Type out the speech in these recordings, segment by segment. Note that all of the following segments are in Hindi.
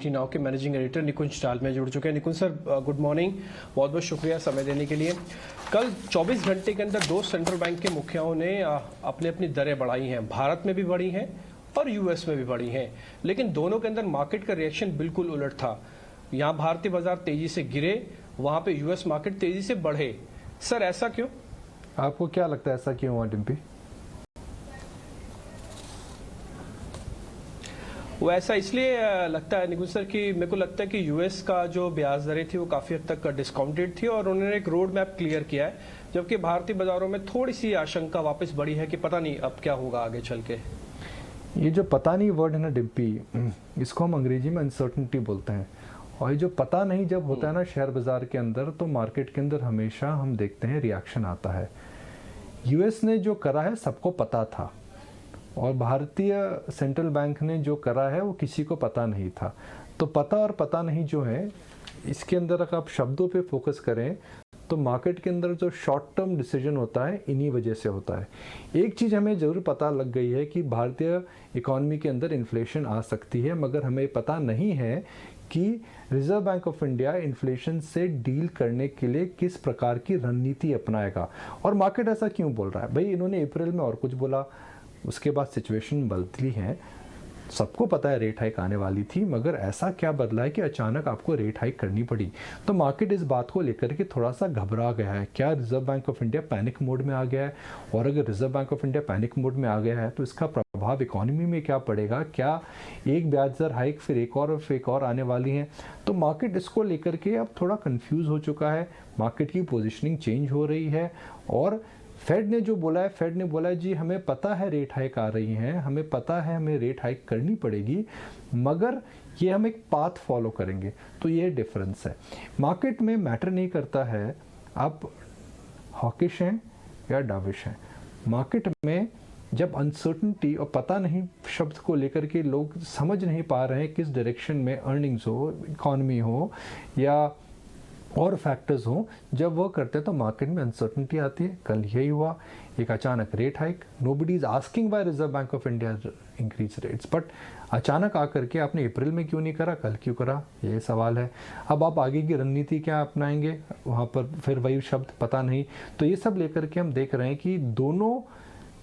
नाउ के मैनेजिंग एडिटर निकुंज टाल में जुड़ चुके हैं। निकुंज सर, गुड मॉर्निंग, बहुत बहुत शुक्रिया समय देने के लिए। कल 24 घंटे के अंदर दो सेंट्रल बैंक के मुखियाओं ने अपनी अपनी दरें बढ़ाई हैं। भारत में भी बढ़ी हैं और यूएस में भी बढ़ी हैं, लेकिन दोनों के अंदर मार्केट का रिएक्शन बिल्कुल उलट था। यहाँ भारतीय बाजार तेजी से गिरे, वहां पे यूएस मार्केट तेजी से बढ़े। सर ऐसा क्यों? आपको क्या लगता है ऐसा क्यों हुआ डिम्पी? वो ऐसा इसलिए लगता है निकुंज सर कि मेरे को लगता है कि यूएस का जो ब्याज दरें थी वो काफी हद तक डिस्काउंटेड थी और उन्होंने एक रोड मैप क्लियर किया है, जबकि भारतीय बाजारों में थोड़ी सी आशंका वापस बढ़ी है कि पता नहीं अब क्या होगा आगे चल के। ये जो पता नहीं वर्ड है ना डिम्पी, इसको हम अंग्रेजी में अनसर्टनिटी बोलते हैं। और ये जो पता नहीं जब होता है ना शेयर बाजार के अंदर, तो मार्केट के अंदर हमेशा हम देखते हैं रिएक्शन आता है। यूएस ने जो करा है सबको पता था, और भारतीय सेंट्रल बैंक ने जो करा है वो किसी को पता नहीं था। तो पता और पता नहीं जो है, इसके अंदर अगर आप शब्दों पे फोकस करें तो मार्केट के अंदर जो शॉर्ट टर्म डिसीजन होता है इन्हीं वजह से होता है। एक चीज़ हमें ज़रूर पता लग गई है कि भारतीय इकॉनमी के अंदर इन्फ्लेशन आ सकती है, मगर हमें पता नहीं है कि reserve Bank of India inflation से डील करने के लिए किस प्रकार की रणनीति अपनाएगा। और मार्केट ऐसा क्यों बोल रहा है? भाई इन्होंने अप्रैल में और कुछ बोला, उसके बाद सिचुएशन बदली है, सबको पता है रेट हाइक आने वाली थी, मगर ऐसा क्या बदला है कि अचानक आपको रेट हाइक करनी पड़ी। तो मार्केट इस बात को लेकर के थोड़ा सा घबरा गया है। क्या reserve Bank of India panic mode में आ गया है? और अगर reserve Bank of India panic mode में आ गया है तो इसका प्रभाव इकोनॉमी में क्या पड़ेगा? क्या एक ब्याज दर हाइक फिर एक और आने वाली है? तो मार्केट इसको लेकर के अब थोड़ा कंफ्यूज हो चुका है। मार्केट की पोजिशनिंग चेंज हो रही है। और फेड ने जो बोला है, फेड ने बोला है जी हमें पता है रेट हाइक आ रही हैं, हमें पता है हमें रेट हाइक करनी पड़ेगी, मगर ये हम एक पाथ फॉलो करेंगे। तो ये डिफरेंस है। मार्केट में मैटर नहीं करता है आप हॉकिश हैं या डाविश हैं। मार्केट में जब अनसर्टनिटी और पता नहीं शब्द को लेकर के लोग समझ नहीं पा रहे हैं किस डायरेक्शन में अर्निंग्स हो, इकॉनमी हो या और फैक्टर्स हो, जब वो करते हैं तो मार्केट में अनसर्टनिटी आती है। कल यही हुआ, एक अचानक rate hike. Nobody is asking by Reserve Bank of India increase rates, but अचानक आकर के आपने अप्रैल में क्यों नहीं करा, कल क्यों करा, ये सवाल है। अब आप आगे की रणनीति क्या अपनाएंगे, वहाँ पर फिर वही शब्द पता नहीं। तो ये सब लेकर के हम देख रहे हैं कि दोनों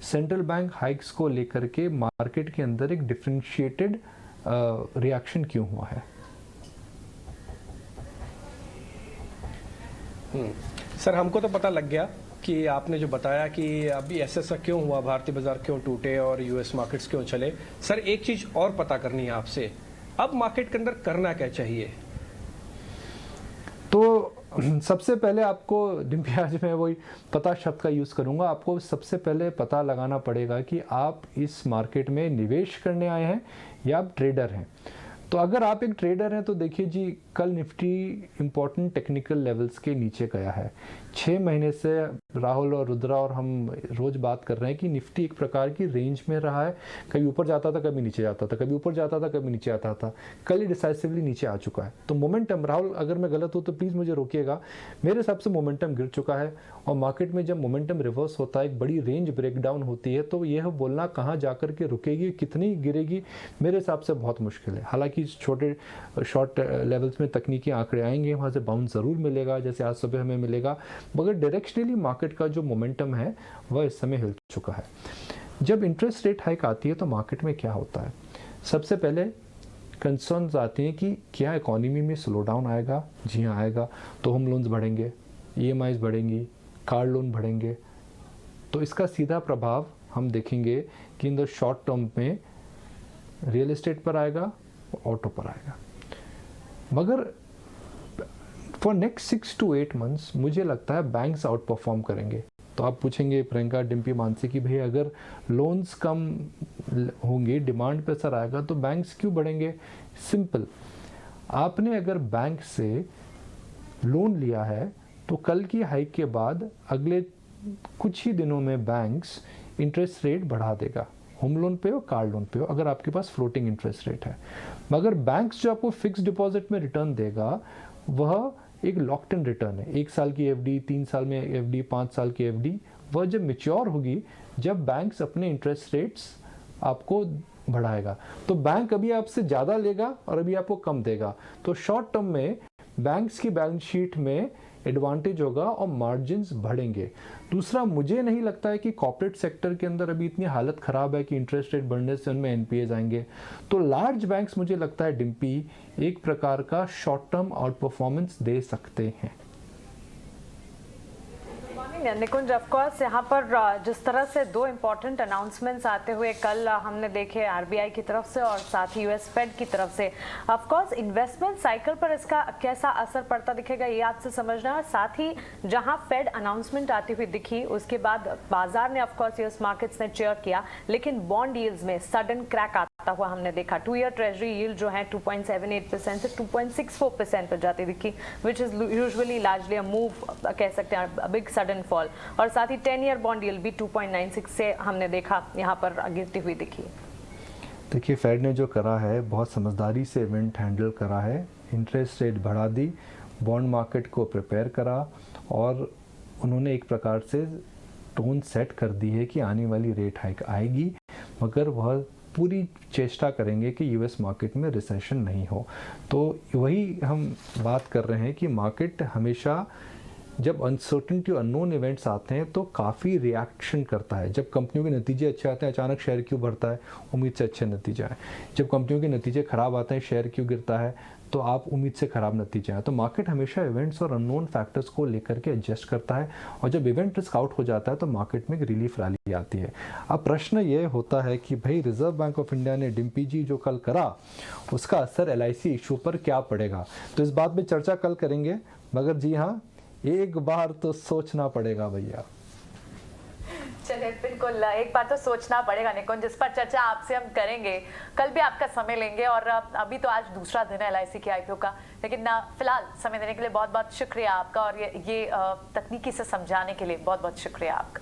सेंट्रल बैंक हाइक्स को लेकर के मार्केट के अंदर एक डिफ्रेंशिएटेड रिएक्शन क्यों हुआ है। सर हमको तो पता लग गया कि आपने जो बताया कि अभी ऐसा क्यों हुआ, भारतीय बाजार क्यों टूटे और यूएस मार्केट्स क्यों चले। सर एक चीज और पता करनी है आपसे, अब मार्केट के अंदर करना क्या चाहिए? तो सबसे पहले आपको डिम्पी, आज मैं वही पता शब्द का यूज़ करूंगा। आपको सबसे पहले पता लगाना पड़ेगा कि आप इस मार्केट में निवेश करने आए हैं या आप ट्रेडर हैं। तो अगर आप एक ट्रेडर हैं तो देखिए जी, कल निफ्टी इंपॉर्टेंट टेक्निकल लेवल्स के नीचे गया है। 6 महीने से राहुल और रुद्रा और हम रोज बात कर रहे हैं कि निफ्टी एक प्रकार की रेंज में रहा है, कभी ऊपर जाता था, कभी नीचे जाता था, कभी ऊपर जाता था, कभी नीचे आता था। कल ही डिसाइसिवली नीचे आ चुका है। तो मोमेंटम, राहुल अगर मैं गलत हूँ तो प्लीज़ मुझे रोकिएगा, मेरे हिसाब से मोमेंटम गिर चुका है। और मार्केट में जब मोमेंटम रिवर्स होता है, एक बड़ी रेंज ब्रेकडाउन होती है, तो यह बोलना कहाँ जाकर के रुकेगी, कितनी गिरेगी, मेरे हिसाब से बहुत मुश्किल है। हालांकि छोटे शॉर्ट लेवल्स में तकनीकी आंकड़े आएंगे, वहाँ से बाउंस ज़रूर मिलेगा, जैसे आज सुबह हमें मिलेगा, मगर डायरेक्शनली मार्केट का जो मोमेंटम है वह इस समय हिल चुका है। जब इंटरेस्ट रेट हाइक आती है तो मार्केट में क्या होता है, सबसे पहले कंसर्न्स आते हैं कि क्या इकोनॉमी में स्लो डाउन आएगा। जी हाँ आएगा, तो होम लोन्स बढ़ेंगे, ईएमआईज बढ़ेंगी, कार लोन बढ़ेंगे। तो इसका सीधा प्रभाव हम देखेंगे कि इन द शॉर्ट टर्म में रियल एस्टेट पर आएगा, ऑटो पर आएगा। मगर फॉर नेक्स्ट 6 to 8 months मुझे लगता है बैंक्स आउट परफॉर्म करेंगे। तो आप पूछेंगे प्रियंका, डिम्पी, मानसी की भाई अगर लोन्स कम होंगे, डिमांड पे असर आएगा, तो बैंक्स क्यों बढ़ेंगे? सिंपल, आपने अगर बैंक से लोन लिया है तो कल की हाइक के बाद अगले कुछ ही दिनों में बैंक्स इंटरेस्ट रेट बढ़ा देगा, होम लोन पे हो, कार लोन पे हो, अगर आपके पास फ्लोटिंग इंटरेस्ट रेट है। मगर बैंक्स जो आपको फिक्स डिपॉजिट में रिटर्न देगा वह एक लॉक्ड इन रिटर्न है। 1 साल की एफडी, 3 साल में एफडी, 5 साल की एफडी, वह जब मैच्योर होगी, जब बैंक्स अपने इंटरेस्ट रेट्स आपको बढ़ाएगा। तो बैंक अभी आपसे ज़्यादा लेगा और अभी आपको कम देगा, तो शॉर्ट टर्म में बैंक्स की बैलेंस शीट में एडवांटेज होगा और मार्जिन्स बढ़ेंगे। दूसरा, मुझे नहीं लगता है कि कॉर्पोरेट सेक्टर के अंदर अभी इतनी हालत ख़राब है कि इंटरेस्ट रेट बढ़ने से उनमें एनपीएज आएंगे। तो लार्ज बैंक्स मुझे लगता है डिम्पी एक प्रकार का शॉर्ट टर्म आउट परफॉर्मेंस दे सकते हैं। निकुंज, ऑफ कोर्स यहाँ पर जिस तरह से दो इम्पोर्टेंट अनाउंसमेंट्स आते हुए कल हमने देखे आरबीआई की तरफ से और साथ ही यूएस फेड की तरफ से, ऑफ कोर्स इन्वेस्टमेंट साइकिल पर इसका कैसा असर पड़ता दिखेगा ये आपसे समझना है। और साथ ही जहाँ फेड अनाउंसमेंट आती हुई दिखी उसके बाद बाजार ने ऑफ कोर्स यूएस मार्केट्स ने चेयर किया, लेकिन बॉन्ड यील्ड्स में सडन क्रैक आता हुआ हमने देखा। 2 ईयर ट्रेजरी यील्ड जो है 2.78% से 2.64% पर जाती दिखी, which is usually largely a move कह सकते हैं, बिग सडन फॉल। और साथ ही 10 ईयर बॉन्ड यील्ड भी 2.96 से हमने देखा यहाँ पर गिरती हुई दिखी। देखिए, फेड ने जो करा है बहुत समझदारी से इवेंट हैंडल करा है। इंटरेस्ट रेट बढ़ा दी, बॉन्ड मार्केट को प्रिपेयर करा और उन्होंने एक प्रकार से टोन सेट कर दी है कि आने वाली रेट हाइक आएगी, मगर वह पूरी चेष्टा करेंगे कि यूएस मार्केट में रिसेशन नहीं हो। तो वही हम बात कर रहे हैं कि मार्केट हमेशा जब अनसर्टेनिटी और अननोन इवेंट्स आते हैं तो काफ़ी रिएक्शन करता है। जब कंपनियों के नतीजे अच्छे आते हैं अचानक शेयर क्यों बढ़ता है, उम्मीद से अच्छे नतीजे आए। जब कंपनियों के नतीजे खराब आते हैं शेयर क्यों गिरता है, तो आप उम्मीद से खराब नतीजे आए। तो मार्केट हमेशा इवेंट्स और अननोन फैक्टर्स को लेकर के एडजस्ट करता है और जब इवेंट रिस्क आउट हो जाता है तो मार्केट में एक रिलीफ रैली आती है। अब प्रश्न ये होता है कि भाई रिजर्व बैंक ऑफ इंडिया ने डिम्पी जी जो कल करा उसका असर एलआईसी इशू पर क्या पड़ेगा, तो इस बात पे चर्चा कल करेंगे। मगर जी हाँ, एक बार तो सोचना पड़ेगा भैया। चलिए, बिल्कुल एक बार तो सोचना पड़ेगा निकुंज, जिस पर चर्चा आपसे हम करेंगे। कल भी आपका समय लेंगे और अभी तो आज दूसरा दिन है एलआईसी के आईपीओ का, लेकिन फिलहाल समय देने के लिए बहुत बहुत शुक्रिया आपका और ये तकनीकी से समझाने के लिए बहुत बहुत शुक्रिया आपका।